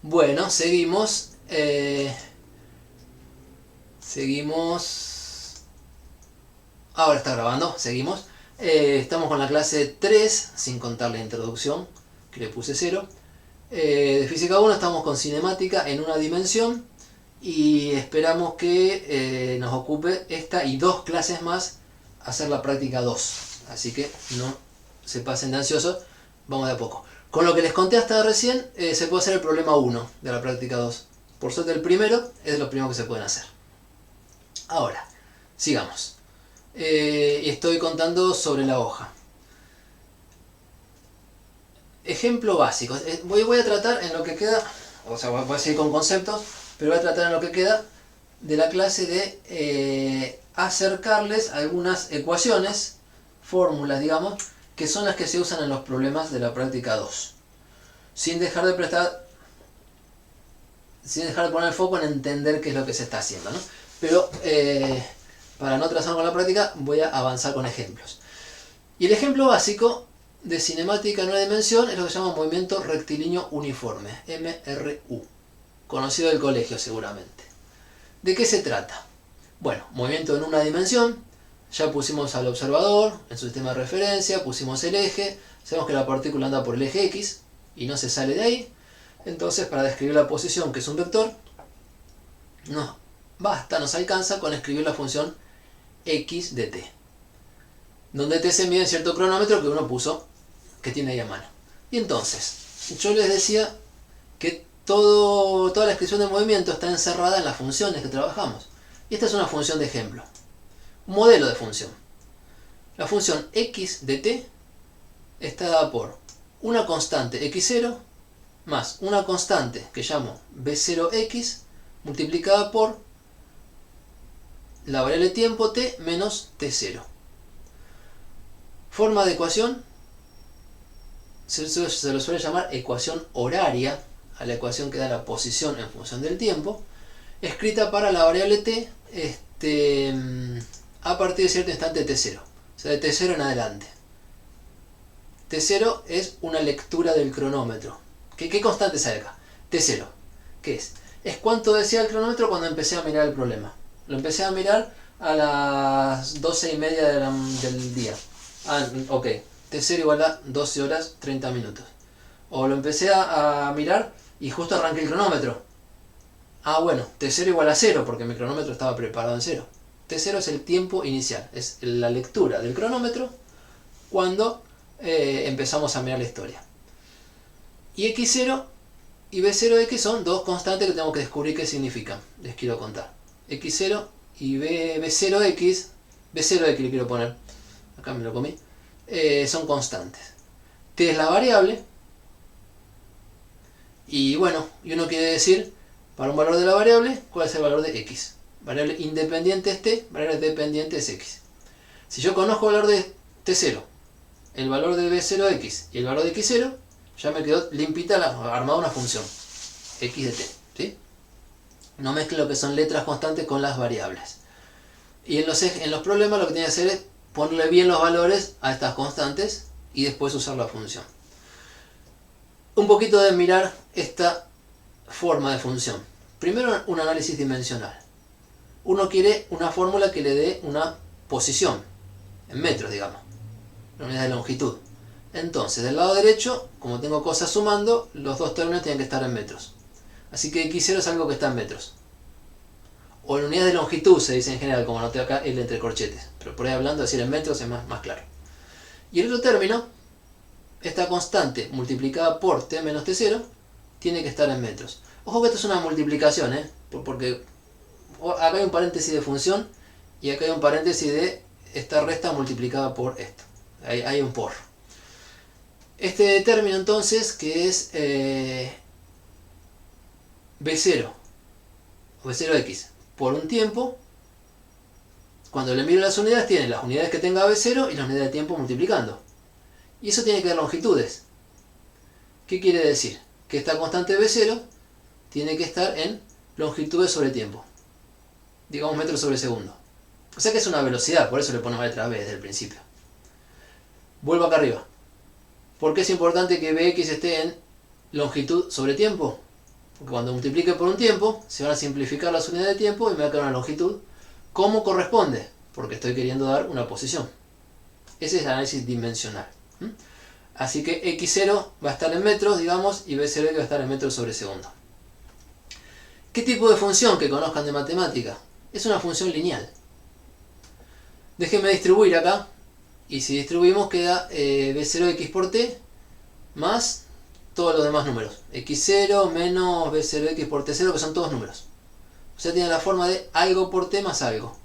Bueno, seguimos. Seguimos. Ahora está grabando, seguimos. Estamos con la clase 3, sin contar la introducción, que le puse 0. De física 1 estamos con cinemática en una dimensión y esperamos que nos ocupe esta y 2 clases más hacer la práctica 2. Así que no se pasen de ansiosos, vamos de a poco. Con lo que les conté hasta recién, se puede hacer el problema 1 de la práctica 2. Por suerte el primero es de los primeros que se pueden hacer. Ahora, sigamos. Estoy contando sobre la hoja. Ejemplo básico. Voy a tratar en lo que queda, o sea, voy a seguir con conceptos, pero voy a tratar en lo que queda de la clase de acercarles algunas ecuaciones, fórmulas, digamos, que son las que se usan en los problemas de la práctica 2. Sin dejar de poner el foco en entender qué es lo que se está haciendo, ¿no? Pero para no trazar con la práctica, voy a avanzar con ejemplos. Y el ejemplo básico de cinemática en una dimensión es lo que se llama movimiento rectilíneo uniforme, MRU, conocido del colegio seguramente. ¿De qué se trata? Bueno, movimiento en una dimensión, ya pusimos al observador en su sistema de referencia, pusimos el eje, sabemos que la partícula anda por el eje X y no se sale de ahí. Entonces, para describir la posición, que es un vector, nos alcanza con escribir la función x de t, donde t se mide en cierto cronómetro que uno puso, que tiene ahí a mano. Y entonces, yo les decía que toda la descripción del movimiento está encerrada en las funciones que trabajamos. Y esta es una función de ejemplo, un modelo de función. La función x de t está dada por una constante x0 más una constante que llamo b0x multiplicada por la variable tiempo t menos t0. Forma de ecuación, se lo suele llamar ecuación horaria a la ecuación que da la posición en función del tiempo, escrita para la variable t a partir de cierto instante t0, o sea de t0 en adelante. T0 es una lectura del cronómetro. ¿Qué constante sale acá? T0. ¿Qué es? Es cuánto decía el cronómetro cuando empecé a mirar el problema. Lo empecé a mirar a las 12:30 del día. Ok. T0 igual a 12 horas 30 minutos. O lo empecé a mirar y justo arranqué el cronómetro. Bueno, T0 igual a 0 porque mi cronómetro estaba preparado en 0. T0 es el tiempo inicial. Es la lectura del cronómetro cuando empezamos a mirar la historia. Y x0 y b0x son dos constantes que tenemos que descubrir qué significan. Les quiero contar. x0 y b0x, b0x le quiero poner, acá me lo comí, son constantes. T es la variable, y bueno, y uno quiere decir, para un valor de la variable, cuál es el valor de x. Variable independiente es t, variable dependiente es x. Si yo conozco el valor de t0, el valor de b0x y el valor de x0, ya me quedó limpita armada una función x de t, ¿sí? No mezclo lo que son letras constantes con las variables. Y en los problemas lo que tiene que hacer es ponerle bien los valores a estas constantes y después usar la función. Un poquito de mirar esta forma de función. Primero, un análisis dimensional. Uno quiere una fórmula que le dé una posición, en metros, digamos, la unidad de longitud. Entonces, del lado derecho, como tengo cosas sumando, los dos términos tienen que estar en metros. Así que x0 es algo que está en metros. O en unidades de longitud se dice en general, como noté acá, el entre corchetes. Pero por ahí hablando, decir en metros es más claro. Y el otro término, esta constante multiplicada por t menos t0, tiene que estar en metros. Ojo que esto es una multiplicación, porque acá hay un paréntesis de función y acá hay un paréntesis de esta resta multiplicada por esto. Hay un por. Este término entonces, que es b0 o b0x por un tiempo, cuando le miro las unidades tiene las unidades que tenga b0 y las unidades de tiempo multiplicando. Y eso tiene que dar longitudes. ¿Qué quiere decir? Que esta constante b0 tiene que estar en longitudes sobre tiempo. Digamos metros sobre segundo. O sea que es una velocidad, por eso le ponemos la letra b desde el principio. Vuelvo acá arriba. ¿Por qué es importante que bx esté en longitud sobre tiempo? Porque cuando multiplique por un tiempo, se van a simplificar las unidades de tiempo y me va a quedar una longitud como corresponde, porque estoy queriendo dar una posición. Ese es el análisis dimensional. Así que x0 va a estar en metros, digamos, y b0 va a estar en metros sobre segundo. ¿Qué tipo de función que conozcan de matemática? Es una función lineal. Déjenme distribuir acá, y si distribuimos queda b0x por t más todos los demás números. x0 menos b0x por t0, que son todos números. O sea, tiene la forma de algo por t más algo.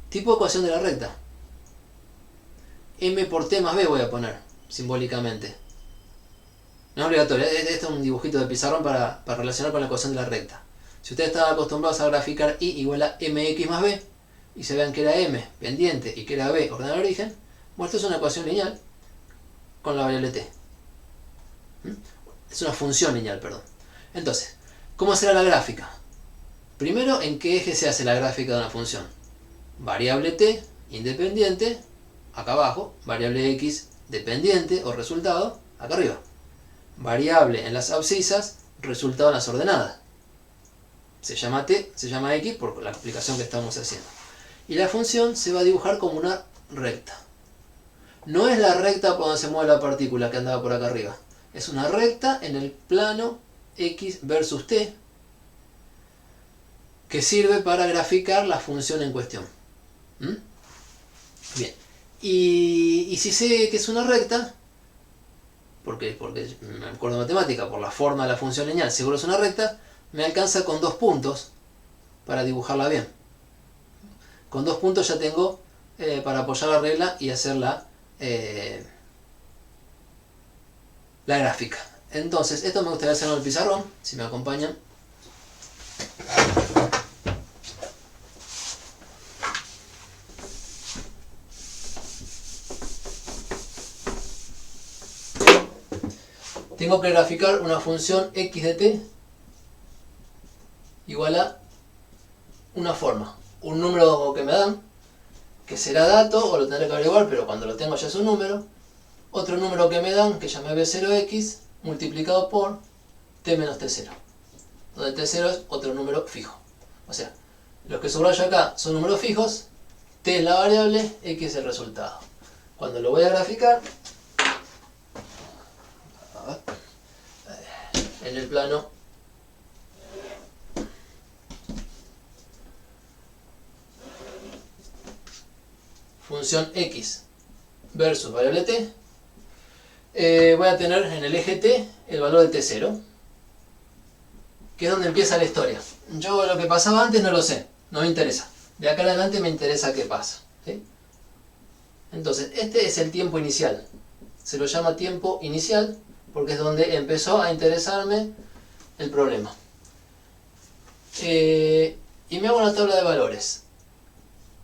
Tipo de ecuación de la recta. M por t más b voy a poner, simbólicamente. No es obligatorio, este es un dibujito de pizarrón para relacionar con la ecuación de la recta. Si ustedes estaban acostumbrados a graficar y igual a mx más b, y se vean que era m pendiente y que era b ordenado al origen, bueno, esto es una ecuación lineal con la variable t. Es una función lineal, perdón. Entonces, ¿cómo será la gráfica? Primero, ¿en qué eje se hace la gráfica de una función? Variable t, independiente, acá abajo. Variable x, dependiente o resultado, acá arriba. Variable en las abscisas, resultado en las ordenadas. Se llama t, se llama x por la explicación que estamos haciendo. Y la función se va a dibujar como una recta. No es la recta por donde se mueve la partícula que andaba por acá arriba. Es una recta en el plano x versus t, que sirve para graficar la función en cuestión. Bien. Y si sé que es una recta, porque me acuerdo de matemática, por la forma de la función lineal, seguro es una recta, me alcanza con 2 puntos para dibujarla bien. Con 2 puntos ya tengo para apoyar la regla y hacer la gráfica. Entonces, esto me gustaría hacerlo en el pizarrón, si me acompañan. Tengo que graficar una función x de t igual a una forma, un número que me dan, que será dato, o lo tendré que averiguar, pero cuando lo tengo ya es un número. Otro número que me dan, que llamé b0x, multiplicado por t menos t0, donde t0 es otro número fijo. O sea, los que subrayo acá son números fijos, t es la variable, x es el resultado. Cuando lo voy a graficar, en el plano función x versus variable t, voy a tener en el eje t el valor de t0, que es donde empieza la historia. Yo lo que pasaba antes no lo sé, no me interesa. De acá en adelante me interesa qué pasa, ¿sí? Entonces, este es el tiempo inicial. Se lo llama tiempo inicial porque es donde empezó a interesarme el problema. Y me hago una tabla de valores.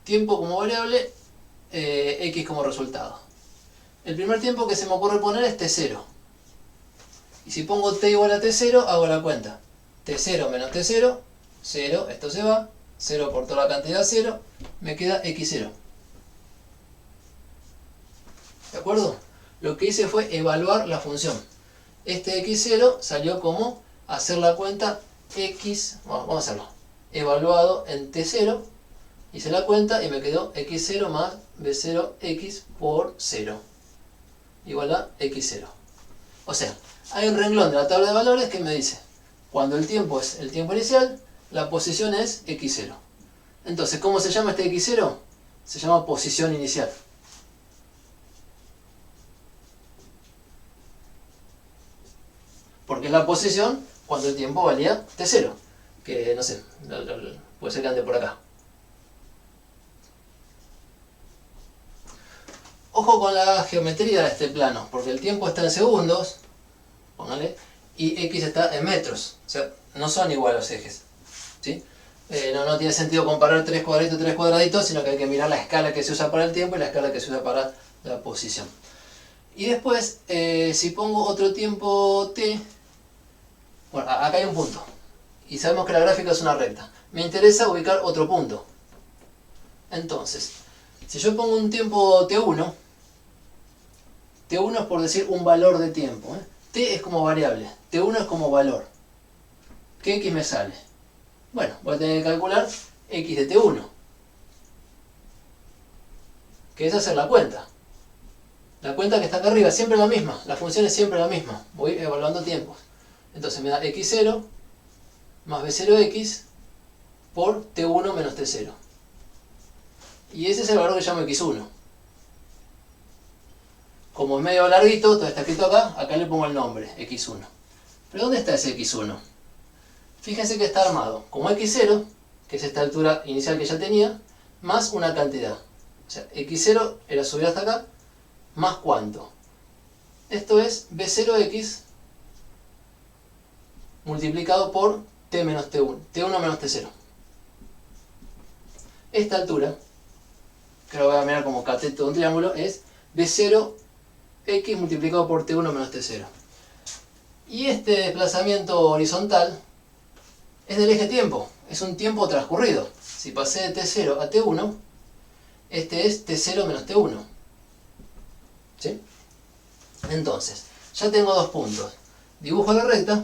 Tiempo como variable, x como resultado. El primer tiempo que se me ocurre poner es t0. Y si pongo t igual a t0, hago la cuenta. t0 menos t0, 0, esto se va, 0 por toda la cantidad 0, me queda x0. ¿De acuerdo? Lo que hice fue evaluar la función. Este x0 salió como hacer la cuenta x, vamos a hacerlo, evaluado en t0, hice la cuenta y me quedó x0 más b0x por 0, igual a x0. O sea, hay un renglón de la tabla de valores que me dice, cuando el tiempo es el tiempo inicial, la posición es x0. Entonces, ¿cómo se llama este x0? Se llama posición inicial. Porque es la posición cuando el tiempo valía t0. Que no sé, puede ser que ande por acá. Ojo con la geometría de este plano, porque el tiempo está en segundos, póngale, y x está en metros. O sea, no son iguales los ejes, ¿sí? No tiene sentido comparar 3 cuadraditos, sino que hay que mirar la escala que se usa para el tiempo y la escala que se usa para la posición. Y después, si pongo otro tiempo t, bueno, acá hay un punto. Y sabemos que la gráfica es una recta. Me interesa ubicar otro punto. Entonces, si yo pongo un tiempo t1, t1 es por decir un valor de tiempo, t es como variable, t1 es como valor. ¿qué x me sale? Bueno, voy a tener que calcular x de t1, que es hacer la cuenta. La cuenta que está acá arriba es siempre la misma, la función es siempre la misma, voy evaluando tiempos. Entonces me da x0 más b0x por t1 menos t0. Y ese es el valor que llamo x1. Como es medio larguito, todo está escrito acá, acá le pongo el nombre, x1. ¿Pero dónde está ese x1? Fíjense que está armado como x0, que es esta altura inicial que ya tenía, más una cantidad. O sea, x0 era subir hasta acá, más cuánto. Esto es b0x multiplicado por t menos t1, t1 menos t0. Esta altura, que lo voy a mirar como cateto de un triángulo, es b0x multiplicado por t1 menos t0. Y este desplazamiento horizontal es del eje tiempo, es un tiempo transcurrido. Si pasé de t0 a t1, este es t0 menos t1. ¿Sí? Entonces, ya tengo dos puntos. Dibujo la recta.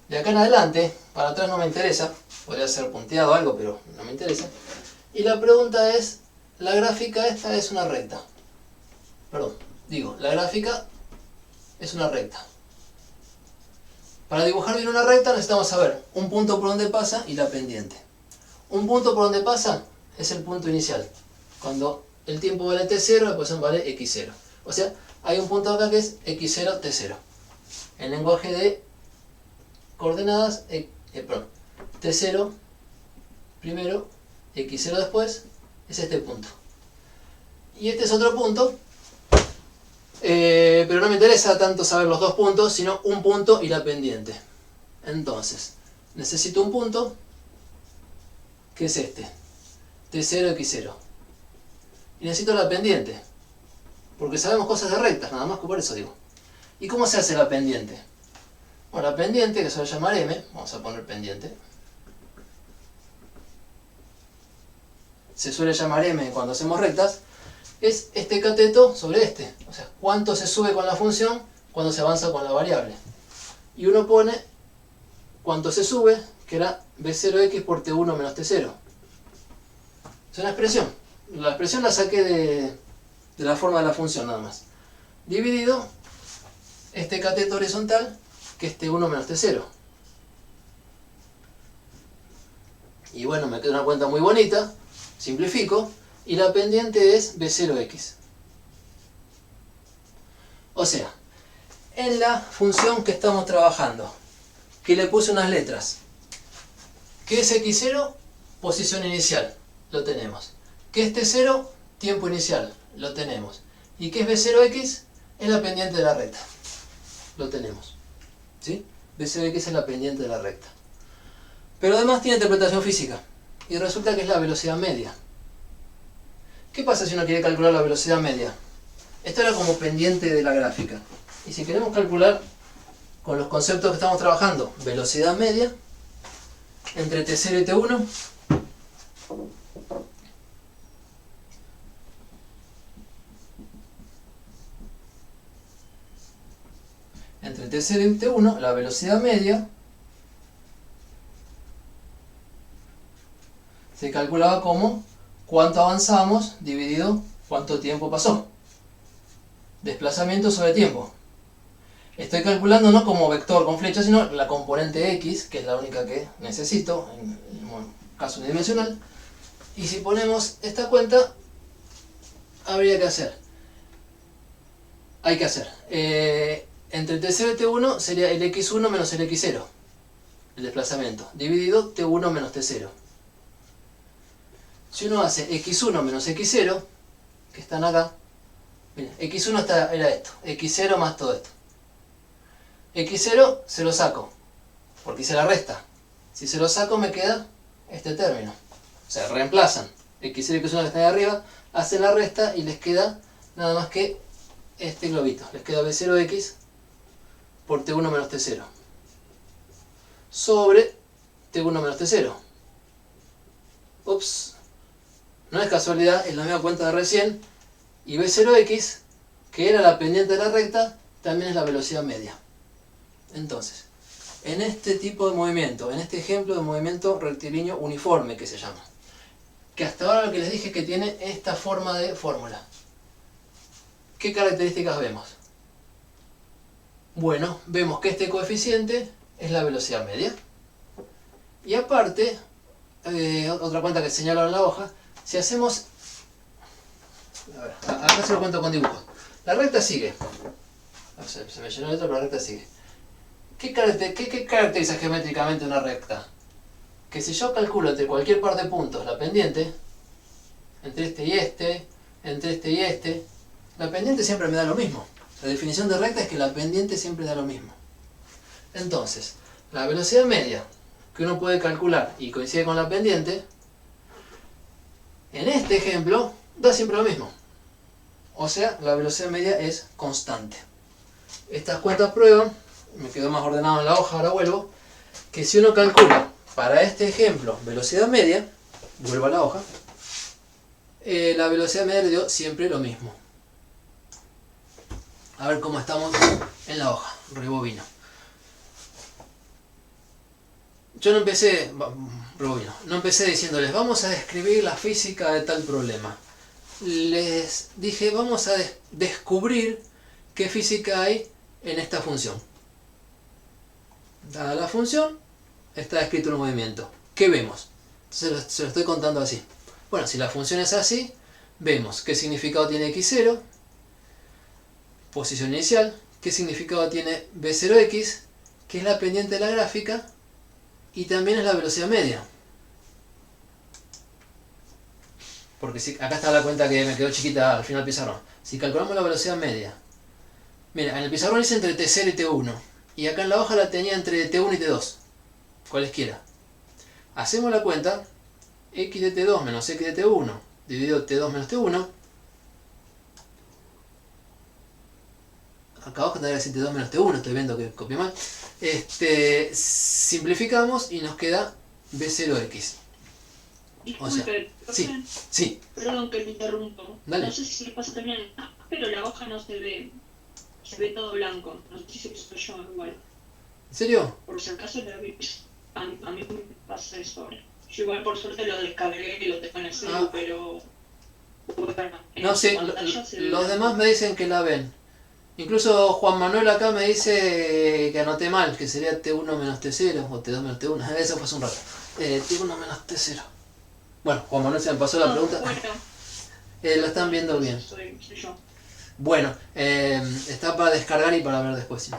De acá en adelante, para atrás no me interesa, podría ser punteado o algo, pero no me interesa. Y la pregunta es, la gráfica esta es una recta. Perdón, digo, la gráfica es una recta. Para dibujar bien una recta necesitamos saber un punto por donde pasa y la pendiente. Un punto por donde pasa es el punto inicial. Cuando el tiempo vale t0, la posición vale x0. O sea, hay un punto acá que es x0, t0. En lenguaje de coordenadas, t0 primero, x0 después, es este punto. Y este es otro punto, pero no me interesa tanto saber los dos puntos, sino un punto y la pendiente. Entonces, necesito un punto, que es este, t0, x0. Y necesito la pendiente, porque sabemos cosas de rectas, nada más que por eso digo. ¿Y cómo se hace la pendiente? Bueno, la pendiente, que se va a llamar m, vamos a poner pendiente. Se suele llamar m cuando hacemos rectas, es este cateto sobre este. O sea, cuánto se sube con la función cuando se avanza con la variable. Y uno pone cuánto se sube, que era b0x por t1 menos t0. Es una expresión. La expresión la saqué de la forma de la función nada más. Dividido este cateto horizontal, que es t1 menos t0. Y bueno, me queda una cuenta muy bonita, simplifico, y la pendiente es b0x. O sea, en la función que estamos trabajando, que le puse unas letras, ¿qué es x0? Posición inicial, lo tenemos. ¿Qué es t0? Tiempo inicial, lo tenemos. ¿Y qué es b0x? Es la pendiente de la recta, lo tenemos. ¿Sí? b0x es la pendiente de la recta. Pero además tiene interpretación física. Y resulta que es la velocidad media. ¿Qué pasa si uno quiere calcular la velocidad media? Esto era como pendiente de la gráfica. Y si queremos calcular con los conceptos que estamos trabajando, velocidad media entre t0 y t1, entre t0 y t1, la velocidad media se calculaba como cuánto avanzamos dividido cuánto tiempo pasó. Desplazamiento sobre tiempo. Estoy calculando no como vector con flecha, sino la componente x, que es la única que necesito en el caso unidimensional. Y si ponemos esta cuenta, habría que hacer. Hay que hacer. Entre t0 y t1 sería el x1 menos el x0, el desplazamiento, dividido t1 menos t0. Si uno hace x1 menos x0, que están acá, miren, x1 era esto, x0 más todo esto. x0 se lo saco, porque hice la resta. Si se lo saco me queda este término. O sea, reemplazan x0 y x1 que está ahí arriba, hacen la resta y les queda nada más que este globito. Les queda b0x por t1 menos t0 sobre t1 menos t0. Ups. No es casualidad, es la misma cuenta de recién. Y b0x, que era la pendiente de la recta, también es la velocidad media. Entonces, en este tipo de movimiento, en este ejemplo de movimiento rectilíneo uniforme que se llama, que hasta ahora lo que les dije es que tiene esta forma de fórmula. ¿Qué características vemos? Bueno, vemos que este coeficiente es la velocidad media. Y aparte, otra cuenta que señalo en la hoja, si hacemos... A ver, acá se lo cuento con dibujos. La recta sigue. Se me llenó la letra, pero la recta sigue. ¿Qué caracteriza geométricamente una recta? Que si yo calculo entre cualquier par de puntos la pendiente, entre este y este, entre este y este, la pendiente siempre me da lo mismo. La definición de recta es que la pendiente siempre da lo mismo. Entonces, la velocidad media que uno puede calcular y coincide con la pendiente, en este ejemplo, da siempre lo mismo. O sea, la velocidad media es constante. Estas cuentas prueban, me quedó más ordenado en la hoja, ahora vuelvo, que si uno calcula para este ejemplo velocidad media, vuelvo a la hoja, la velocidad media le dio siempre lo mismo. A ver cómo estamos en la hoja, rebobino. Yo no empecé diciéndoles, vamos a describir la física de tal problema. Les dije, vamos a descubrir qué física hay en esta función. Dada la función, está descrito el movimiento. ¿Qué vemos? Entonces se lo estoy contando así. Bueno, si la función es así, vemos qué significado tiene x0, posición inicial, qué significado tiene b0x, que es la pendiente de la gráfica, y también es la velocidad media. Porque si, acá está la cuenta que me quedó chiquita al final del pizarrón. Si calculamos la velocidad media, mira, en el pizarrón dice entre T0 y T1, y acá en la hoja la tenía entre T1 y T2, cualesquiera. Hacemos la cuenta, x de T2 menos x de T1 dividido T2 menos T1. Acá abajo tendría que decir T2 menos T1, estoy viendo que copié mal. Simplificamos y nos queda B0X. Disculpe, o sea, sí. Perdón que me interrumpo. Dale. No sé si le pasa también, pero la hoja no se ve. Se ve todo blanco. No sé si soy yo igual. ¿En serio? Por si acaso a mí me pasa eso ahora. Yo igual por suerte lo descargué y lo tengo en el celu, pero... Bueno, no sé, los demás me dicen que la ven. Incluso Juan Manuel acá me dice que anoté mal, que sería T1 menos T0 o T2 menos T1. Eso fue hace un rato. T1 menos T0. Bueno, Juan Manuel se me pasó la pregunta. Bueno, lo están viendo bien. soy yo. Bueno, está para descargar y para ver después, ¿sí?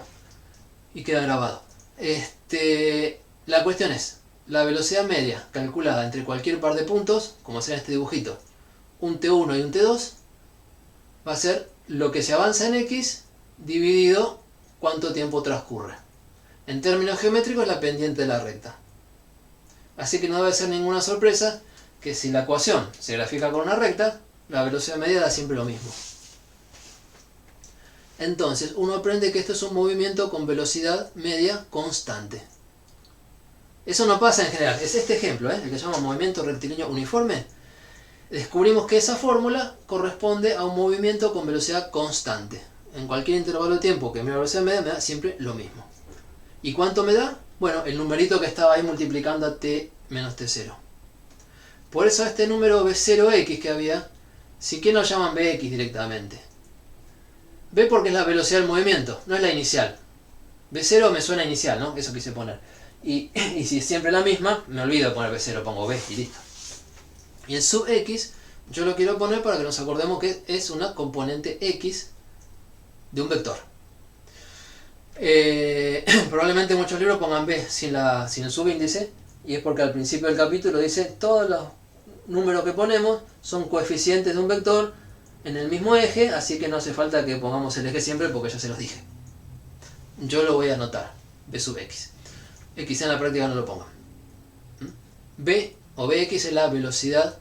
Y queda grabado. La cuestión es, la velocidad media calculada entre cualquier par de puntos, como será este dibujito, un T1 y un T2, va a ser lo que se avanza en X dividido cuánto tiempo transcurre. En términos geométricos, la pendiente de la recta. Así que no debe ser ninguna sorpresa que si la ecuación se grafica con una recta, la velocidad media da siempre lo mismo. Entonces, uno aprende que esto es un movimiento con velocidad media constante. Eso no pasa en general. Es este ejemplo, el que se llama movimiento rectilíneo uniforme. Descubrimos que esa fórmula corresponde a un movimiento con velocidad constante. En cualquier intervalo de tiempo que mi velocidad media me da siempre lo mismo. ¿Y cuánto me da? Bueno, el numerito que estaba ahí multiplicando a t menos t0. Por eso este número b0x que había, si que lo llaman bx directamente. B porque es la velocidad del movimiento, no es la inicial. B0 me suena inicial, ¿no? Eso quise poner. Y si es siempre la misma, me olvido de poner B0, pongo B y listo. Y el sub X, yo lo quiero poner para que nos acordemos que es una componente X de un vector. Probablemente muchos libros pongan B sin el subíndice, y es porque al principio del capítulo dice todos los números que ponemos son coeficientes de un vector en el mismo eje, así que no hace falta que pongamos el eje siempre porque ya se los dije. Yo lo voy a anotar, B sub X. Quizá en la práctica no lo pongan. B o Bx es la velocidad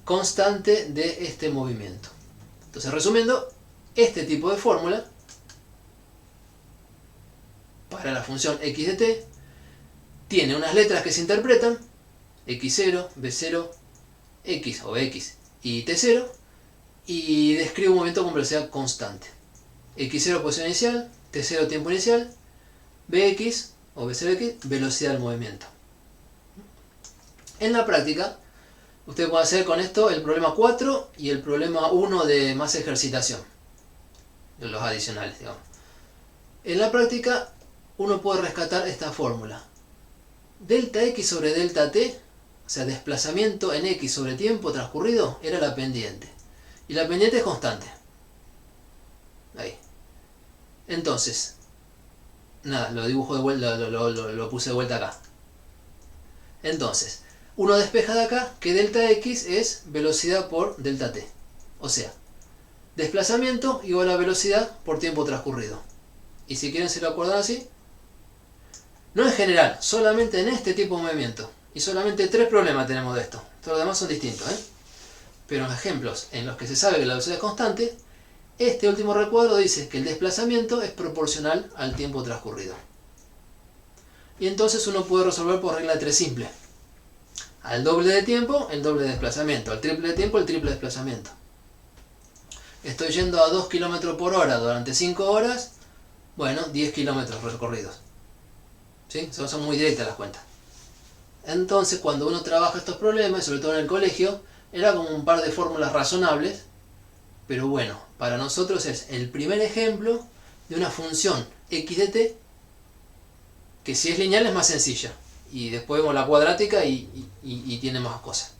constante de este movimiento. Entonces, resumiendo, este tipo de fórmula para la función x de t tiene unas letras que se interpretan, x0, b0, x o bx y t0, y describe un movimiento con velocidad constante. x0 posición inicial, t0 tiempo inicial, Bx o B0x, velocidad del movimiento. En la práctica, usted puede hacer con esto el problema 4 y el problema 1 de más ejercitación, los adicionales, digamos. En la práctica, uno puede rescatar esta fórmula. Delta x sobre delta t, o sea, desplazamiento en x sobre tiempo transcurrido, era la pendiente. Y la pendiente es constante. Ahí. Entonces, nada, lo dibujo de vuelta, lo puse de vuelta acá. Entonces, uno despeja de acá que delta x es velocidad por delta t. O sea, desplazamiento igual a velocidad por tiempo transcurrido. Y si quieren se lo acuerdan así. No en general, solamente en este tipo de movimiento. Y solamente 3 problemas tenemos de esto. Todos los demás son distintos, ¿eh? Pero en ejemplos en los que se sabe que la velocidad es constante, este último recuadro dice que el desplazamiento es proporcional al tiempo transcurrido. Y entonces uno puede resolver por regla de 3 simple. Al doble de tiempo, el doble de desplazamiento. Al triple de tiempo, el triple de desplazamiento. Estoy yendo a 2 km por hora durante 5 horas. Bueno, 10 kilómetros recorridos. ¿Sí? Son muy directas las cuentas. Entonces, cuando uno trabaja estos problemas, sobre todo en el colegio, era como un par de fórmulas razonables. Pero bueno, para nosotros es el primer ejemplo de una función x de t, que si es lineal es más sencilla. Y después vemos la cuadrática y tiene más cosas.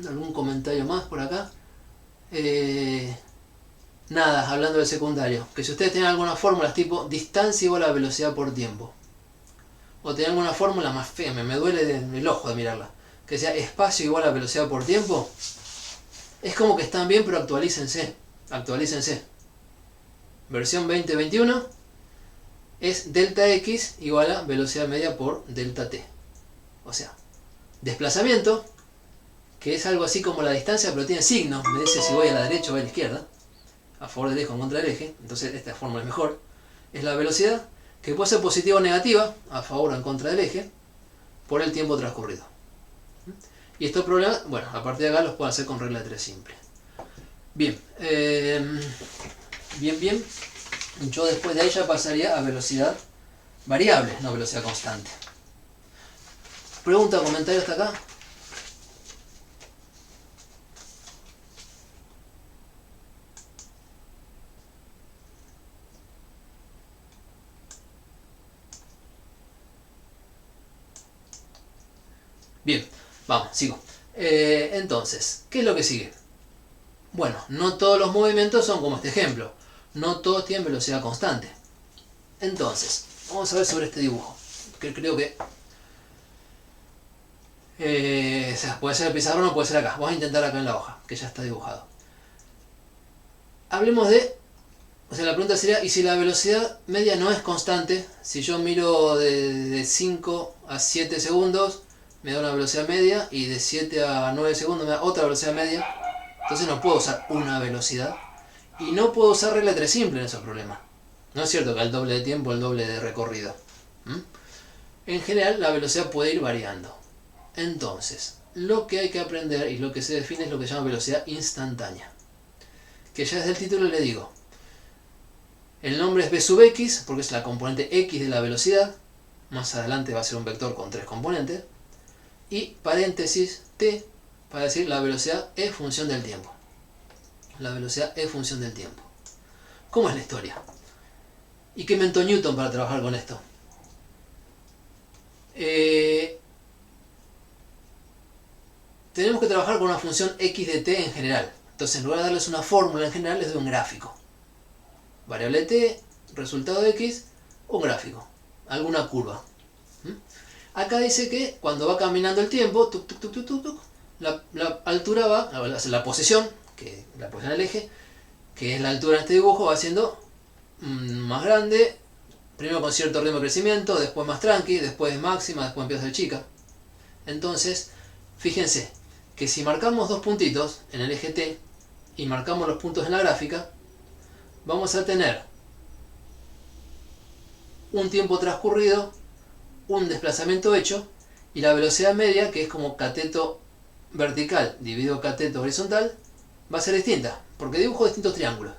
¿Algún comentario más por acá? Nada, hablando del secundario. Que si ustedes tienen algunas fórmulas tipo distancia igual a velocidad por tiempo. O tienen alguna fórmula más fea, me duele el ojo de mirarla. Que sea espacio igual a velocidad por tiempo. Es como que están bien, pero actualícense. Actualícense. Versión 2021 es delta x igual a velocidad media por delta t. O sea, desplazamiento, que es algo así como la distancia, pero tiene signo. Me dice si voy a la derecha o a la izquierda. A favor del eje o en contra del eje. Entonces esta fórmula es mejor. Es la velocidad, que puede ser positiva o negativa, a favor o en contra del eje, por el tiempo transcurrido. Y estos problemas, bueno, a partir de acá los puedo hacer con regla de 3 simple. Bien, bien. Yo después de ahí ya pasaría a velocidad variable, no velocidad constante. ¿Pregunta o comentario hasta acá? Bien, vamos, sigo. Entonces, ¿qué es lo que sigue? Bueno, no todos los movimientos son como este ejemplo. No todos tienen velocidad constante. Entonces, vamos a ver sobre este dibujo. Que creo que... o sea, puede ser el pizarrón o puede ser acá. Vamos a intentar acá en la hoja, que ya está dibujado. Hablemos de... O sea, la pregunta sería, ¿y si la velocidad media no es constante? Si yo miro de 5 a 7 segundos, me da una velocidad media, y de 7 a 9 segundos me da otra velocidad media. Entonces no puedo usar una velocidad. Y no puedo usar regla 3 simple en esos problemas. No es cierto que al doble de tiempo, el doble de recorrido. En general, la velocidad puede ir variando. Entonces, lo que hay que aprender y lo que se define es lo que se llama velocidad instantánea. Que ya desde el título le digo. El nombre es b sub x, porque es la componente x de la velocidad. Más adelante va a ser un vector con 3 componentes. Y paréntesis t, para decir la velocidad es función del tiempo. La velocidad es función del tiempo. ¿Cómo es la historia? ¿Y qué inventó Newton para trabajar con esto? Tenemos que trabajar con una función x de t en general. Entonces, en lugar de darles una fórmula en general, les doy un gráfico. Variable t, resultado de x, un gráfico. Alguna curva. Acá dice que cuando va caminando el tiempo, la altura va, la posición, que la posición del eje, que es la altura en este dibujo, va siendo más grande, primero con cierto ritmo de crecimiento, después más tranqui, después máxima, después empieza a ser chica. Entonces, fíjense que si marcamos dos puntitos en el eje T y marcamos los puntos en la gráfica, vamos a tener un tiempo transcurrido, un desplazamiento hecho y la velocidad media, que es como cateto vertical dividido cateto horizontal, va a ser distinta, porque dibujo distintos triángulos.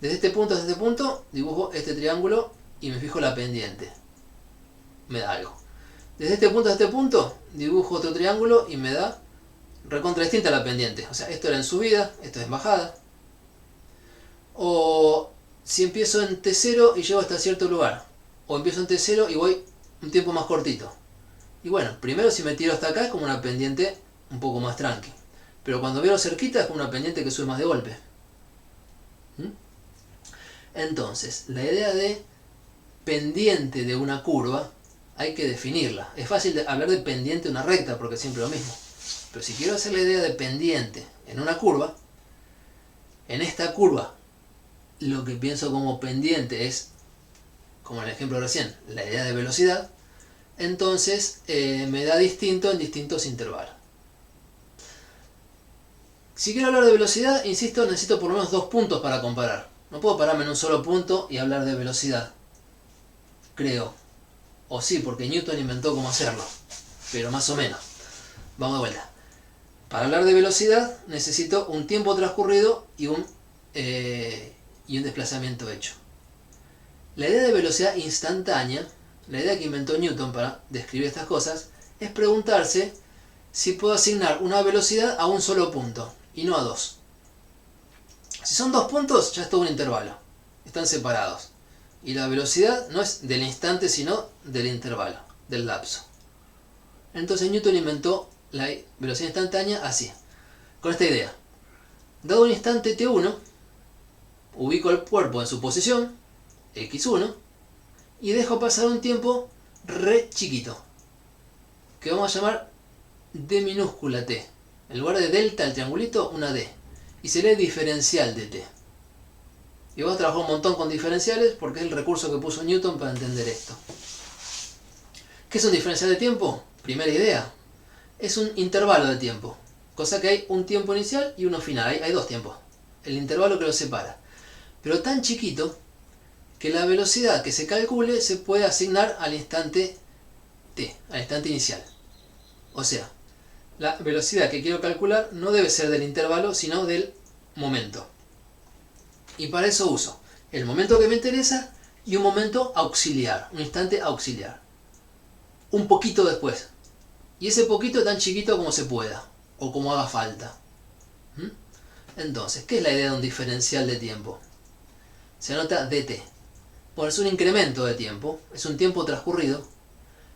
Desde este punto hasta este punto dibujo este triángulo y me fijo la pendiente. Me da algo. Desde este punto hasta este punto dibujo otro triángulo y me da recontra distinta la pendiente. O sea, esto era en subida, esto es en bajada. O si empiezo en T0 y llego hasta cierto lugar. O empiezo en T0 y voy un tiempo más cortito. Y bueno, primero si me tiro hasta acá es como una pendiente un poco más tranqui. Pero cuando veo cerquita es como una pendiente que sube más de golpe. Entonces, la idea de pendiente de una curva hay que definirla. Es fácil hablar de pendiente de una recta porque es siempre lo mismo. Pero si quiero hacer la idea de pendiente en una curva, en esta curva lo que pienso como pendiente es, como en el ejemplo recién, la idea de velocidad, entonces me da distinto en distintos intervalos. Si quiero hablar de velocidad, insisto, necesito por lo menos 2 puntos para comparar. No puedo pararme en un solo punto y hablar de velocidad, creo. O sí, porque Newton inventó cómo hacerlo, pero más o menos. Vamos de vuelta. Para hablar de velocidad necesito un tiempo transcurrido y un desplazamiento hecho. La idea de velocidad instantánea, la idea que inventó Newton para describir estas cosas, es preguntarse si puedo asignar una velocidad a un solo punto y no a dos. Si son 2 puntos, ya es todo un intervalo. Están separados. Y la velocidad no es del instante, sino del intervalo, del lapso. Entonces Newton inventó la velocidad instantánea así, con esta idea. Dado un instante t1, ubico el cuerpo en su posición, x1, y dejo pasar un tiempo re chiquito, que vamos a llamar d minúscula t. En lugar de delta, el triangulito, una d. Y se lee diferencial de t. Y vamos a trabajar un montón con diferenciales porque es el recurso que puso Newton para entender esto. ¿Qué es un diferencial de tiempo? Primera idea. Es un intervalo de tiempo. Cosa que hay un tiempo inicial y uno final. Hay 2 tiempos. El intervalo que los separa. Pero tan chiquito que la velocidad que se calcule se puede asignar al instante t, al instante inicial. O sea, la velocidad que quiero calcular no debe ser del intervalo, sino del momento. Y para eso uso el momento que me interesa y un momento auxiliar, un instante auxiliar. Un poquito después. Y ese poquito tan chiquito como se pueda, o como haga falta. Entonces, ¿qué es la idea de un diferencial de tiempo? Se anota dt. Bueno, es un incremento de tiempo, es un tiempo transcurrido,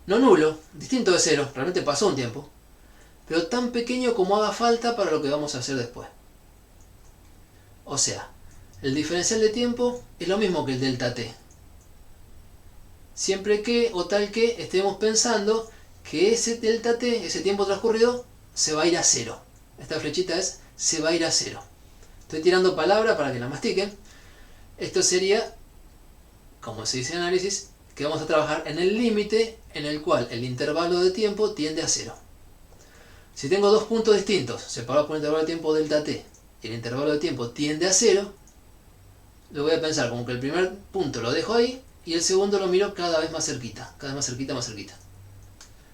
no nulo, distinto de cero, realmente pasó un tiempo, pero tan pequeño como haga falta para lo que vamos a hacer después. O sea, el diferencial de tiempo es lo mismo que el delta t. Siempre que o tal que estemos pensando que ese delta t, ese tiempo transcurrido, se va a ir a cero. Esta flechita es se va a ir a cero. Estoy tirando palabra para que la mastiquen. Esto sería, como se dice en análisis, que vamos a trabajar en el límite en el cual el intervalo de tiempo tiende a cero. Si tengo 2 puntos distintos, separados por el intervalo de tiempo delta t, y el intervalo de tiempo tiende a cero, lo voy a pensar como que el primer punto lo dejo ahí, y el segundo lo miro cada vez más cerquita, cada vez más cerquita, más cerquita.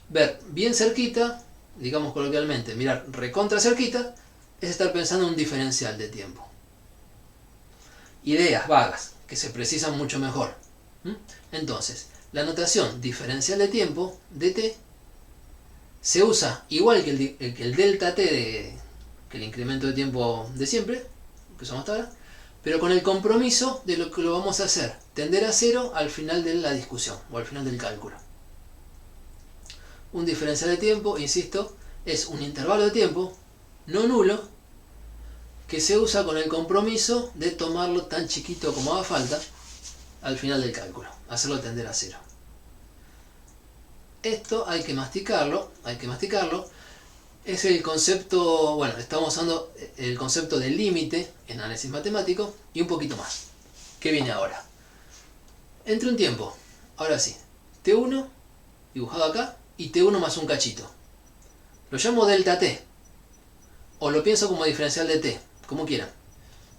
Ver bien cerquita, digamos coloquialmente, mirar recontra cerquita, es estar pensando en un diferencial de tiempo. Ideas vagas, que se precisan mucho mejor. Entonces, la notación diferencial de tiempo, dt, se usa igual que el delta t, que el incremento de tiempo de siempre, que usamos hasta ahora, pero con el compromiso de lo que lo vamos a hacer, tender a cero al final de la discusión, o al final del cálculo. Un diferencial de tiempo, insisto, es un intervalo de tiempo no nulo que se usa con el compromiso de tomarlo tan chiquito como haga falta al final del cálculo, hacerlo tender a cero. Esto hay que masticarlo, es el concepto, bueno, estamos usando el concepto de límite en análisis matemático y un poquito más. ¿Qué viene ahora? Entre un tiempo, ahora sí, T1, dibujado acá, y T1 más un cachito. Lo llamo delta T, o lo pienso como diferencial de T, como quieran.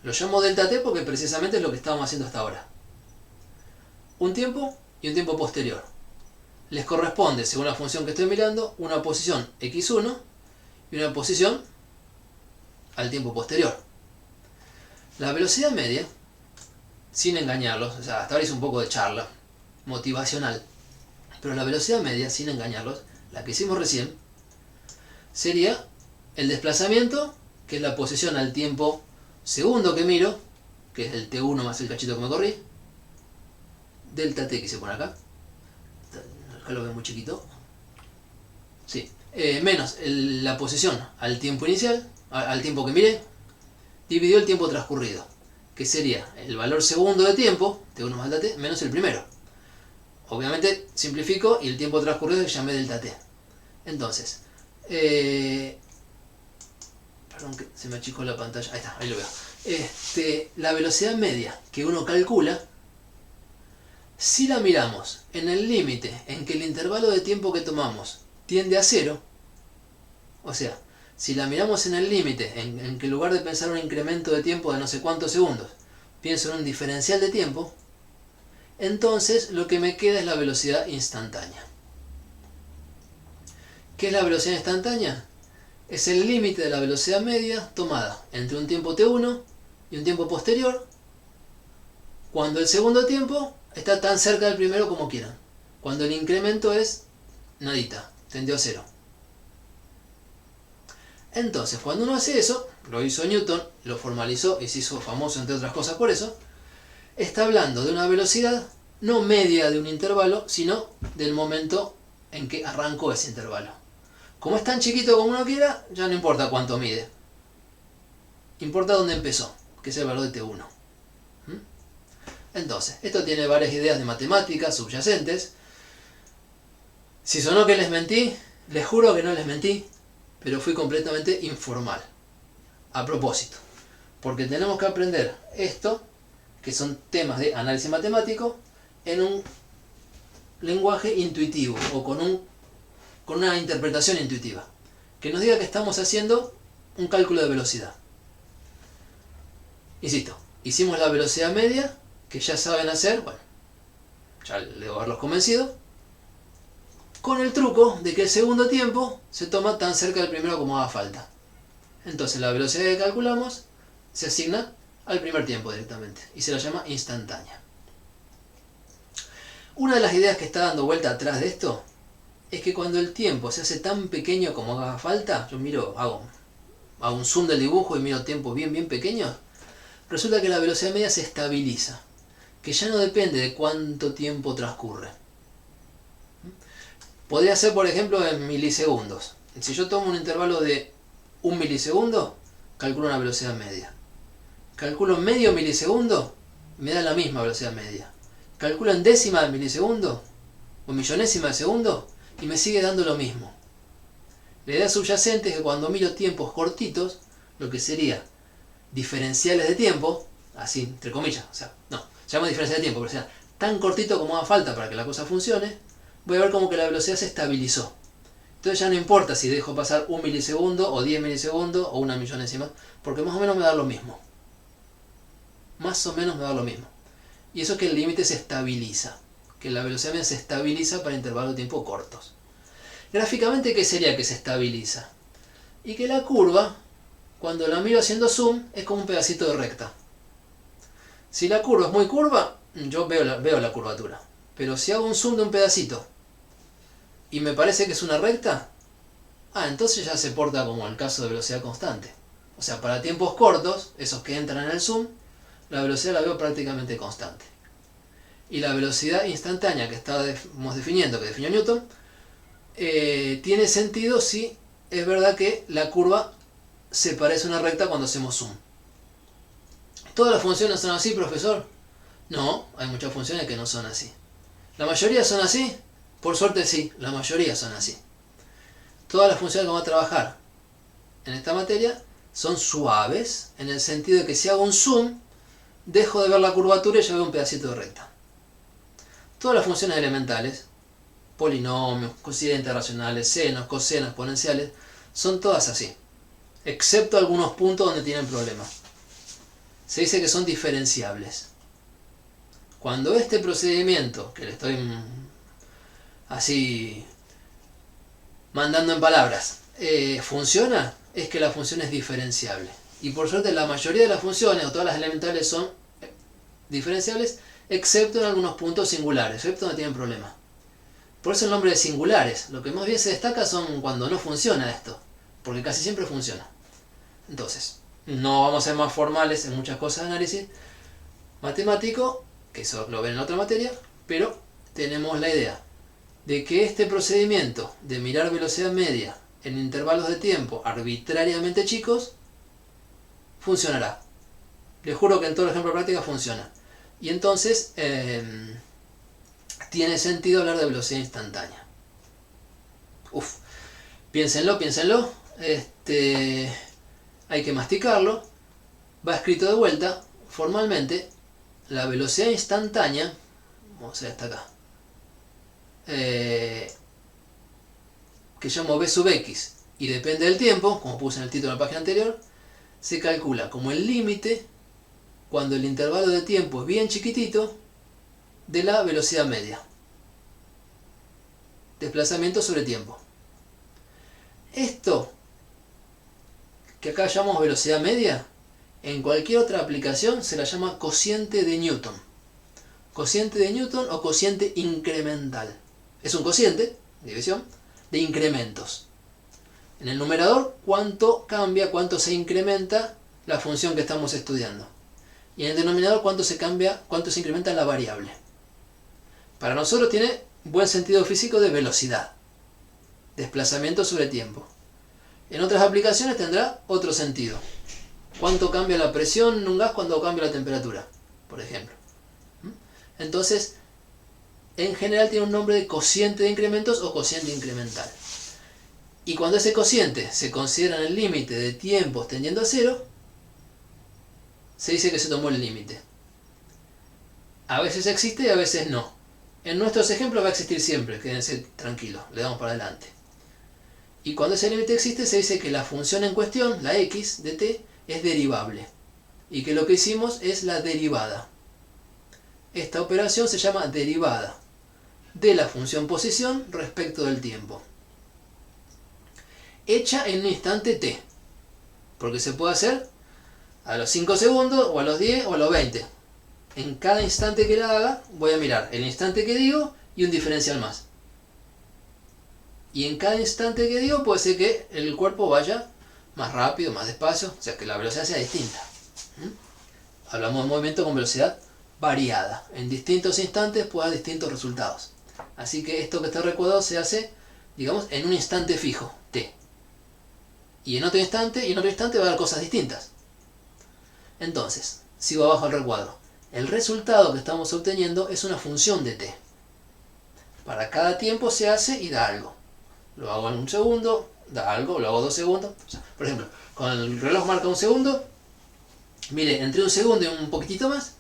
Lo llamo delta T porque precisamente es lo que estábamos haciendo hasta ahora. Un tiempo y un tiempo posterior. Les corresponde, según la función que estoy mirando, una posición x1 y una posición al tiempo posterior. La velocidad media sin engañarlos, o sea, hasta ahora hice un poco de charla motivacional, pero la velocidad media, sin engañarlos, la que hicimos recién, sería el desplazamiento, que es la posición al tiempo segundo que miro, que es el t1 más el cachito que me corrí, delta t que se pone acá, acá lo veo muy chiquito, sí, menos la posición al tiempo inicial, al tiempo que miré, dividido el tiempo transcurrido, que sería el valor segundo de tiempo, t1 más delta t, menos el primero. Obviamente simplifico y el tiempo transcurrido llamé delta t. Entonces, perdón que se me achicó la pantalla, ahí está, ahí lo veo. La velocidad media que uno calcula, si la miramos en el límite en que el intervalo de tiempo que tomamos tiende a cero, o sea, si la miramos en el límite en que en lugar de pensar un incremento de tiempo de no sé cuántos segundos, pienso en un diferencial de tiempo, entonces lo que me queda es la velocidad instantánea. ¿Qué es la velocidad instantánea? Es el límite de la velocidad media tomada entre un tiempo t1 y un tiempo posterior, cuando el segundo tiempo está tan cerca del primero como quieran, cuando el incremento es nadita, tendió a cero. Entonces, cuando uno hace eso, lo hizo Newton, lo formalizó y se hizo famoso entre otras cosas por eso, está hablando de una velocidad no media de un intervalo, sino del momento en que arrancó ese intervalo. Como es tan chiquito como uno quiera, ya no importa cuánto mide. Importa dónde empezó, que es el valor de t1. Entonces, esto tiene varias ideas de matemáticas subyacentes. Si sonó que les mentí, les juro que no les mentí, pero fui completamente informal. A propósito, porque tenemos que aprender esto, que son temas de análisis matemático, en un lenguaje intuitivo o con una interpretación intuitiva, que nos diga que estamos haciendo un cálculo de velocidad. Insisto, hicimos la velocidad media, que ya saben hacer, bueno, ya debo haberlos convencido, con el truco de que el segundo tiempo se toma tan cerca del primero como haga falta. Entonces la velocidad que calculamos se asigna al primer tiempo directamente y se la llama instantánea. Una de las ideas que está dando vuelta atrás de esto es que cuando el tiempo se hace tan pequeño como haga falta, yo miro, hago un zoom del dibujo y miro tiempos bien pequeños, resulta que la velocidad media se estabiliza, que ya no depende de cuánto tiempo transcurre. Podría ser, por ejemplo, en milisegundos. Si yo tomo un intervalo de 1 milisegundo, calculo una velocidad media. Calculo medio milisegundo, me da la misma velocidad media. Calculo en décima de milisegundo o millonésima de segundo y me sigue dando lo mismo. La idea subyacente es que cuando miro tiempos cortitos, lo que sería diferenciales de tiempo, así entre comillas, o sea, no, se llama diferencial de tiempo, pero sea tan cortito como haga falta para que la cosa funcione, voy a ver como que la velocidad se estabilizó. Entonces ya no importa si dejo pasar 1 milisegundo o 10 milisegundos o una millonésima, porque más o menos me da lo mismo. Más o menos me da lo mismo. Y eso es que el límite se estabiliza, que la velocidad media se estabiliza para intervalos de tiempo cortos. Gráficamente, ¿qué sería que se estabiliza? Y que la curva, cuando la miro haciendo zoom, es como un pedacito de recta. Si la curva es muy curva, yo veo la curvatura. Pero si hago un zoom de un pedacito y me parece que es una recta, entonces ya se porta como el caso de velocidad constante. O sea, para tiempos cortos, esos que entran en el zoom, la velocidad la veo prácticamente constante. Y la velocidad instantánea que estamos definiendo, que definió Newton, tiene sentido si es verdad que la curva se parece a una recta cuando hacemos zoom. ¿Todas las funciones son así, profesor? No, hay muchas funciones que no son así. ¿La mayoría son así? Por suerte sí, la mayoría son así. Todas las funciones que vamos a trabajar en esta materia son suaves, en el sentido de que si hago un zoom, dejo de ver la curvatura y ya veo un pedacito de recta. Todas las funciones elementales, polinomios, cocientes racionales, senos, cosenos, exponenciales, son todas así, excepto algunos puntos donde tienen problemas. Se dice que son diferenciables. Cuando este procedimiento, que le estoy así mandando en palabras, funciona, es que la función es diferenciable. Y por suerte la mayoría de las funciones, o todas las elementales, son diferenciables, excepto en algunos puntos singulares, excepto donde tienen problemas. Por eso el nombre de singulares. Lo que más bien se destaca son cuando no funciona esto, porque casi siempre funciona. Entonces, no vamos a ser más formales en muchas cosas de análisis matemático, que eso lo ven en otra materia, pero tenemos la idea de que este procedimiento de mirar velocidad media en intervalos de tiempo arbitrariamente chicos funcionará. Les juro que en todo el ejemplo de práctica funciona. Y entonces tiene sentido hablar de velocidad instantánea. Piénsenlo. Hay que masticarlo. Va escrito de vuelta, formalmente, la velocidad instantánea, vamos a ver hasta acá, que llamo v sub x, y depende del tiempo, como puse en el título de la página anterior, se calcula como el límite, cuando el intervalo de tiempo es bien chiquitito, de la velocidad media. Desplazamiento sobre tiempo. Esto, que acá llamamos velocidad media, en cualquier otra aplicación se la llama cociente de Newton. Cociente de Newton o cociente incremental. Es un cociente, división, de incrementos. En el numerador, cuánto cambia, cuánto se incrementa la función que estamos estudiando. Y en el denominador, cuánto se incrementa la variable. Para nosotros tiene buen sentido físico de velocidad. Desplazamiento sobre tiempo. En otras aplicaciones tendrá otro sentido. Cuánto cambia la presión en un gas cuando cambia la temperatura, por ejemplo. Entonces, en general tiene un nombre de cociente de incrementos o cociente incremental. Y cuando ese cociente se considera en el límite de tiempos tendiendo a cero, se dice que se tomó el límite. A veces existe y a veces no. En nuestros ejemplos va a existir siempre, quédense tranquilos, le damos para adelante. Y cuando ese límite existe, se dice que la función en cuestión, la x de t, es derivable. Y que lo que hicimos es la derivada. Esta operación se llama derivada de la función posición respecto del tiempo. Hecha en un instante t. Porque se puede hacer a los 5 segundos, o a los 10, o a los 20. En cada instante que la haga, voy a mirar el instante que digo y un diferencial más. Y en cada instante que digo puede ser que el cuerpo vaya más rápido, más despacio, o sea que la velocidad sea distinta. Hablamos de movimiento con velocidad variada. En distintos instantes puede dar distintos resultados. Así que esto que está recuadrado se hace, digamos, en un instante fijo, t. Y en otro instante va a dar cosas distintas. Entonces, sigo abajo el recuadro. El resultado que estamos obteniendo es una función de t. Para cada tiempo se hace y da algo. Lo hago en un segundo, da algo, lo hago 2 segundos. O sea, por ejemplo, cuando el reloj marca un segundo, mire, entre un segundo y un poquitito más,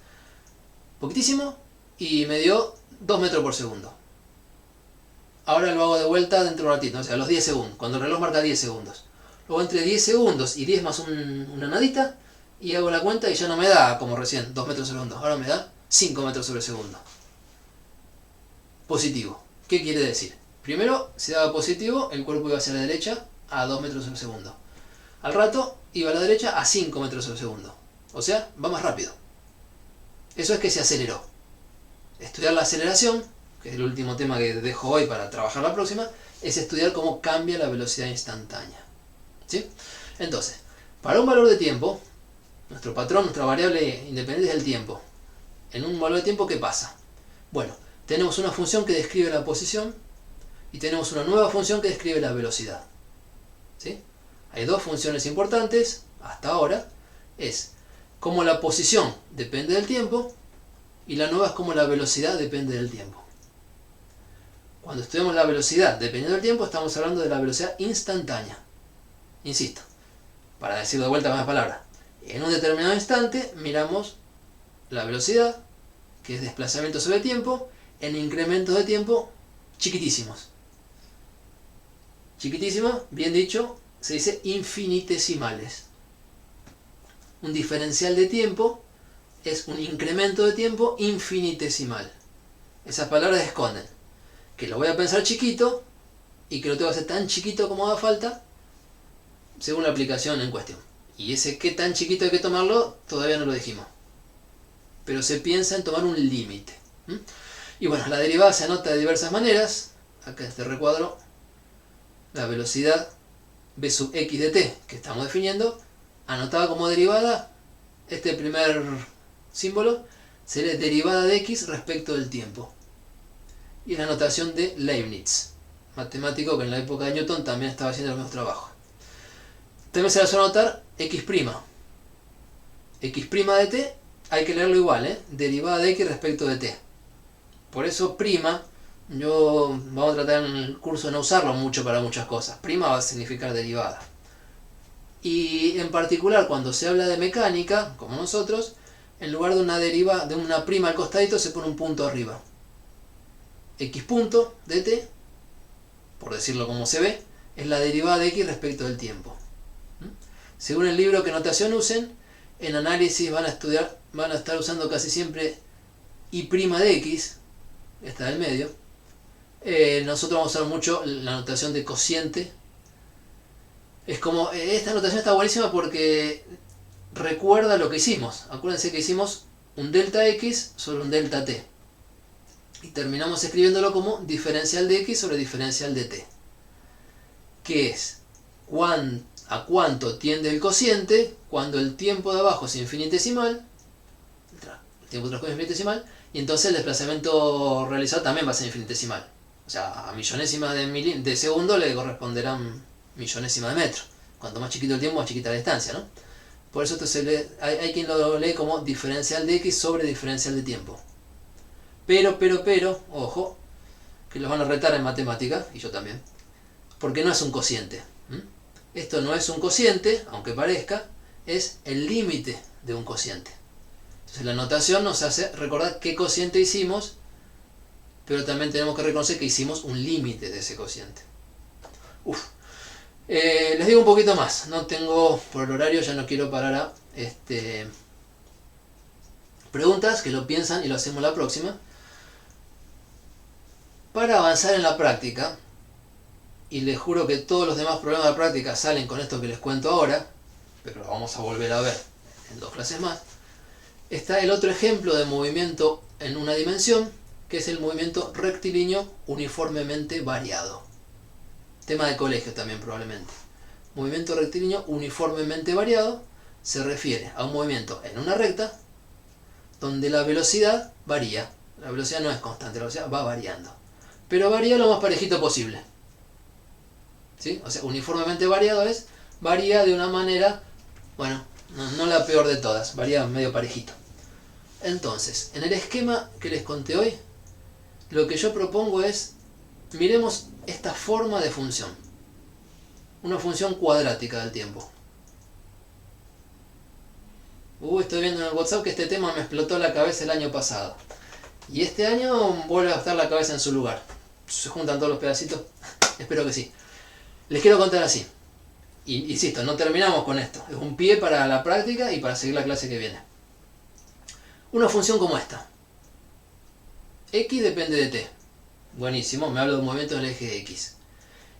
poquitísimo, y me dio 2 metros por segundo. Ahora lo hago de vuelta dentro de un ratito, o sea, a los 10 segundos, cuando el reloj marca 10 segundos. Luego entre 10 segundos y 10 más una nadita, y hago la cuenta y ya no me da, como recién, 2 metros sobre segundo. Ahora me da 5 metros sobre segundo. Positivo. ¿Qué quiere decir? Primero, si daba positivo, el cuerpo iba hacia la derecha a 2 metros sobre segundo. Al rato, iba a la derecha a 5 metros sobre segundo. O sea, va más rápido. Eso es que se aceleró. Estudiar la aceleración, que es el último tema que dejo hoy para trabajar la próxima, es estudiar cómo cambia la velocidad instantánea. ¿Sí? Entonces, para un valor de tiempo, nuestro patrón, nuestra variable independiente es el tiempo. En un valor de tiempo, ¿qué pasa? Bueno, tenemos una función que describe la posición y tenemos una nueva función que describe la velocidad. ¿Sí? Hay dos funciones importantes hasta ahora. Es cómo la posición depende del tiempo y la nueva es cómo la velocidad depende del tiempo. Cuando estudiamos la velocidad dependiendo del tiempo, estamos hablando de la velocidad instantánea. Insisto, para decirlo de vuelta con las palabras. En un determinado instante miramos la velocidad, que es desplazamiento sobre tiempo, en incrementos de tiempo chiquitísimos. Chiquitísimos, bien dicho, se dice infinitesimales. Un diferencial de tiempo es un incremento de tiempo infinitesimal. Esas palabras esconden que lo voy a pensar chiquito y que lo tengo que hacer tan chiquito como haga falta según la aplicación en cuestión. Y ese qué tan chiquito hay que tomarlo todavía no lo dijimos. pero se piensa en tomar un límite. Y bueno, la derivada se anota de diversas maneras. Acá en este recuadro, la velocidad v sub x de t, que estamos definiendo, anotada como derivada, este primer símbolo sería derivada de x respecto del tiempo. Y la notación de Leibniz, matemático que en la época de Newton también estaba haciendo el mismo trabajo. También se le suele anotar x'. X' de t hay que leerlo igual, derivada de x respecto de t. Por eso prima, vamos a tratar en el curso de no usarlo mucho para muchas cosas. Prima va a significar derivada. Y en particular cuando se habla de mecánica, como nosotros, en lugar de una prima al costadito se pone un punto arriba. X punto de t, por decirlo como se ve, es la derivada de x respecto del tiempo. Según el libro que notación usen, en análisis van a estar usando casi siempre y' de x, esta del medio. Nosotros vamos a usar mucho la notación de cociente. Es como, esta notación está buenísima porque recuerda lo que hicimos. Acuérdense que hicimos un delta x sobre un delta t. Y terminamos escribiéndolo como diferencial de x sobre diferencial de t. Que es a cuánto tiende el cociente cuando el tiempo de abajo es infinitesimal. El tiempo transcurrido es infinitesimal. Y entonces el desplazamiento realizado también va a ser infinitesimal. O sea, a millonésimas de segundo le corresponderán millonésimas de metro. Cuanto más chiquito el tiempo, más chiquita la distancia, ¿no? Por eso esto hay quien lo lee como diferencial de x sobre diferencial de tiempo. Pero, ojo, que los van a retar en matemática, y yo también, porque no es un cociente. Esto no es un cociente, aunque parezca, es el límite de un cociente. Entonces la notación nos hace recordar qué cociente hicimos, pero también tenemos que reconocer que hicimos un límite de ese cociente. Les digo un poquito más, no tengo, por el horario ya no quiero parar a preguntas, que lo piensan y lo hacemos la próxima. Para avanzar en la práctica, y les juro que todos los demás problemas de práctica salen con esto que les cuento ahora, pero lo vamos a volver a ver en 2 clases más, está el otro ejemplo de movimiento en una dimensión, que es el movimiento rectilíneo uniformemente variado. Tema de colegio también probablemente. Movimiento rectilíneo uniformemente variado se refiere a un movimiento en una recta donde la velocidad varía. La velocidad no es constante, la velocidad va variando. Pero varía lo más parejito posible. ¿Sí? O sea, uniformemente variado varía de una manera, bueno, no la peor de todas, varía medio parejito. Entonces, en el esquema que les conté hoy, lo que yo propongo es, miremos esta forma de función. Una función cuadrática del tiempo. Estoy viendo en el WhatsApp que este tema me explotó la cabeza el año pasado. Y este año vuelve a estar la cabeza en su lugar. ¿Se juntan todos los pedacitos? Espero que sí. Les quiero contar así. Y insisto, no terminamos con esto. Es un pie para la práctica y para seguir la clase que viene. Una función como esta. X depende de t. Buenísimo, me hablo de un movimiento en el eje X.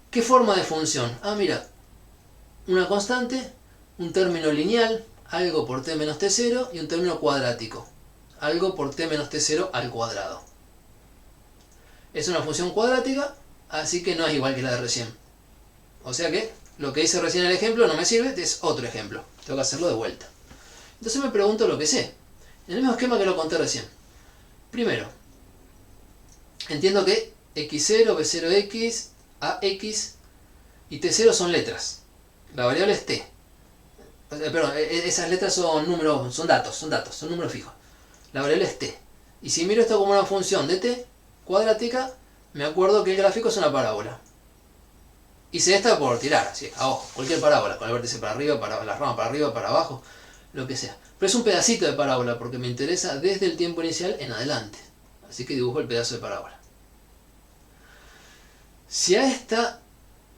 ¿Qué forma de función? Mira, una constante, un término lineal, algo por t menos t0, y un término cuadrático, algo por t menos t0 al cuadrado. Es una función cuadrática, así que no es igual que la de recién. O sea que lo que hice recién en el ejemplo no me sirve, es otro ejemplo. Tengo que hacerlo de vuelta. Entonces me pregunto lo que sé. En el mismo esquema que lo conté recién. Primero, entiendo que x0, b0x, ax y t0 son letras. La variable es t. Perdón, esas letras son números, son datos, son números fijos. La variable es t. Y si miro esto como una función de t cuadrática, me acuerdo que el gráfico es una parábola. Hice esta por tirar, así, a ojo, cualquier parábola, con el vértice para arriba, para la rama para arriba, para abajo, lo que sea. Pero es un pedacito de parábola porque me interesa desde el tiempo inicial en adelante. Así que dibujo el pedazo de parábola. Si a esta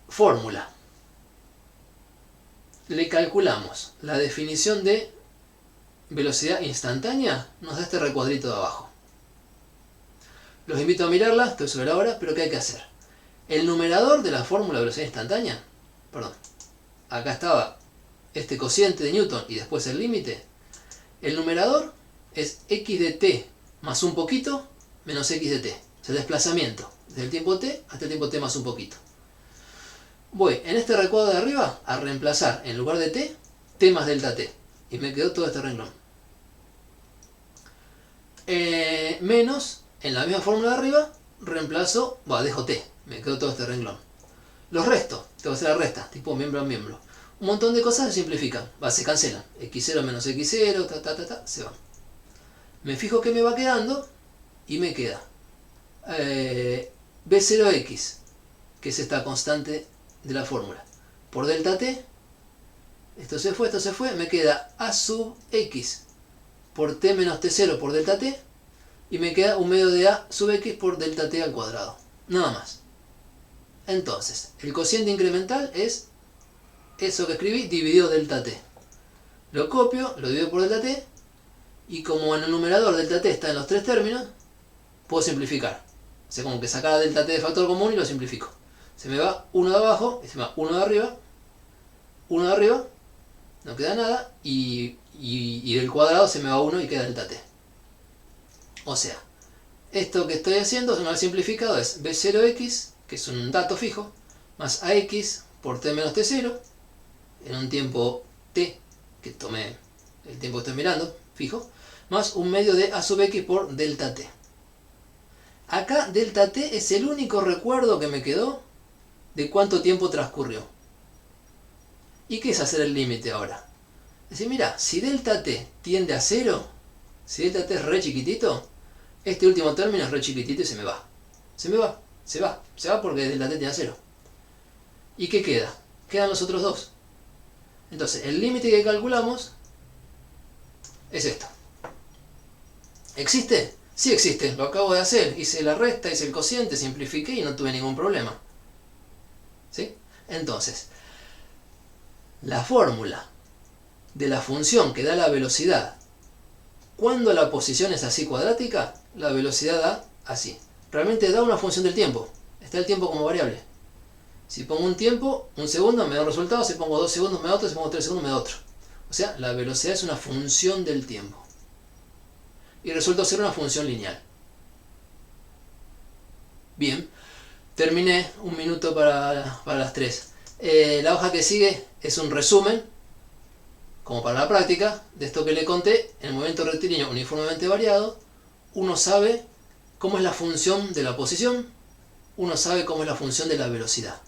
fórmula le calculamos la definición de velocidad instantánea, nos da este recuadrito de abajo. Los invito a mirarla, estoy sobre la hora, pero ¿qué hay que hacer? El numerador de la fórmula de velocidad instantánea, acá estaba este cociente de Newton y después el límite. El numerador es x de t más un poquito menos x de t. O sea, desplazamiento desde el tiempo t hasta el tiempo t más un poquito. Voy en este recuadro de arriba a reemplazar en lugar de t más delta t. Y me quedó todo este renglón. Menos, en la misma fórmula de arriba, reemplazo, dejo t. Me quedó todo este renglón. Los restos, tengo que hacer la resta, tipo miembro a miembro. Un montón de cosas se simplifican, se cancelan. x0 menos x0, se van. Me fijo que me va quedando y me queda b0x, que es esta constante de la fórmula, por delta t. Esto se fue, me queda a sub x por t menos t0 por delta t, y me queda un medio de a sub x por delta t al cuadrado. Nada más. Entonces, el cociente incremental es eso que escribí dividido delta t. Lo copio, lo divido por delta t, y como en el numerador delta t está en los tres términos, puedo simplificar. O sea, como que sacar delta t de factor común y lo simplifico. Se me va uno de abajo, y se me va uno de arriba, no queda nada, y del cuadrado se me va 1 y queda delta t. O sea, esto que estoy haciendo, una vez simplificado, es b0x, que es un dato fijo, más ax por t menos t0, en un tiempo t, que tomé el tiempo que estoy mirando, fijo, más un medio de a sub x por delta t. Acá delta t es el único recuerdo que me quedó de cuánto tiempo transcurrió. ¿Y qué es hacer el límite ahora? Es decir, mira, si delta t tiende a 0, si delta t es re chiquitito, este último término es re chiquitito y se me va. Se va porque delta t tiende a 0. ¿Y qué queda? Quedan los otros dos. Entonces, el límite que calculamos es esto. ¿Existe? Sí existe, lo acabo de hacer. Hice la resta, hice el cociente, simplifiqué y no tuve ningún problema. ¿Sí? Entonces, la fórmula de la función que da la velocidad cuando la posición es así cuadrática, la velocidad da así. Realmente da una función del tiempo. Está el tiempo como variable. Si pongo un tiempo, un segundo me da un resultado, si pongo 2 segundos me da otro, si pongo 3 segundos me da otro. O sea, la velocidad es una función del tiempo. Y resulta ser una función lineal. Bien, terminé, un minuto para las 3. La hoja que sigue es un resumen, como para la práctica, de esto que le conté. En el movimiento rectilíneo uniformemente variado, uno sabe cómo es la función de la posición, uno sabe cómo es la función de la velocidad.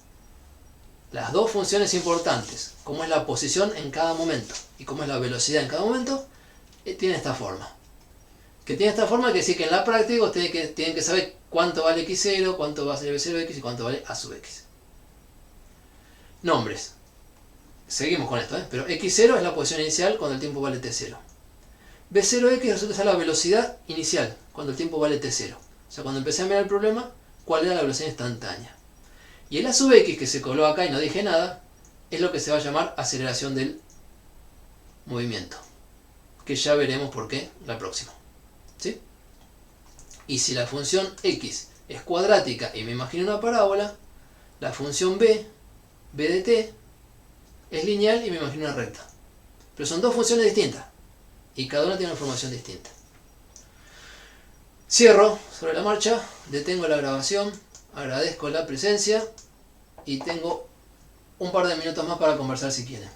Las dos funciones importantes, cómo es la posición en cada momento y cómo es la velocidad en cada momento, tiene esta forma. Que tiene esta forma quiere decir que en la práctica ustedes tienen que saber cuánto vale x0, cuánto vale b0x y cuánto vale a sub x. Nombres. Seguimos con esto, pero x0 es la posición inicial cuando el tiempo vale t0. b0x resulta ser la velocidad inicial cuando el tiempo vale t0. O sea, cuando empecé a mirar el problema, cuál era la velocidad instantánea. Y el a sub x, que se coló acá y no dije nada, es lo que se va a llamar aceleración del movimiento. Que ya veremos por qué la próxima. ¿Sí? Y si la función x es cuadrática y me imagino una parábola, la función b de t, es lineal y me imagino una recta. Pero son dos funciones distintas y cada una tiene una información distinta. Cierro sobre la marcha, detengo la grabación, agradezco la presencia y tengo un par de minutos más para conversar si quieren.